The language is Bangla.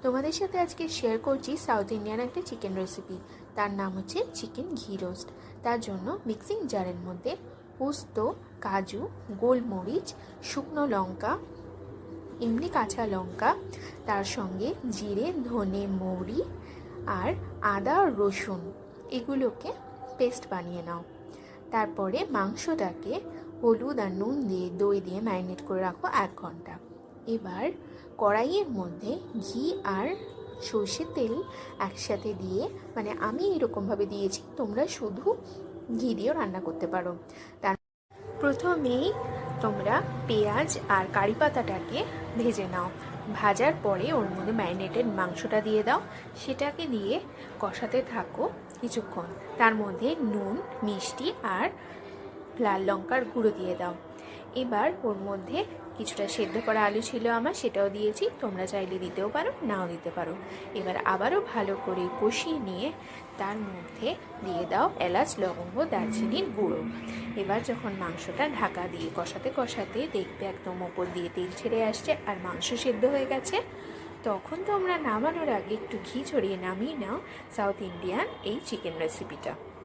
তোমাদের সাথে আজকে শেয়ার করছি সাউথ ইন্ডিয়ান একটা চিকেন রেসিপি। তার নাম হচ্ছে চিকেন ঘি রোস্ট। তার জন্য মিক্সিং জারের মধ্যে পোস্ত, কাজু, গোলমরিচ, শুকনো লঙ্কা, এমনি কাঁচা লঙ্কা, তার সঙ্গে জিরে, ধনে, মৌরি আর আদা, রসুন এগুলোকে পেস্ট বানিয়ে নাও। তারপরে মাংসটাকে হলুদ আর নুন দিয়ে দই দিয়ে ম্যারিনেট করে রাখো 1 ঘন্টা। এবার কড়াইয়ের মধ্যে ঘি আর সর্ষের তেল একসাথে দিয়ে, মানে আমি এরকমভাবে দিয়েছি, তোমরা শুধু ঘি দিয়েও রান্না করতে পারো। তার প্রথমেই তোমরা পেঁয়াজ আর কারি পাতাটাকে ভেজে নাও। ভাজার পরে ওর মধ্যে ম্যারিনেটেড মাংসটা দিয়ে দাও, সেটাকে দিয়ে কষাতে থাকো কিছুক্ষণ। তার মধ্যে নুন, মিষ্টি আর লাল লঙ্কার গুঁড়ো দিয়ে দাও। এবার ওর মধ্যে কিছুটা সেদ্ধ করা আলু ছিল আমার, সেটাও দিয়েছি, তোমরা চাইলে দিতেও পারো, নাও দিতে পারো। এবার আবারও ভালো করে কষিয়ে নিয়ে তার মধ্যে দিয়ে দাও এলাচ, লবঙ্গ, দারচিনির গুঁড়ো। এবার যখন মাংসটা ঢাকা দিয়ে কষাতে কষাতে দেখবে একদম ওপর দিয়ে তেল ছেড়ে আসছে আর মাংস সেদ্ধ হয়ে গেছে, তখন তোমরা নামানোর আগে একটু ঘি ছড়িয়ে নামিয়ে নাও সাউথ ইন্ডিয়ান এই চিকেন রেসিপিটা।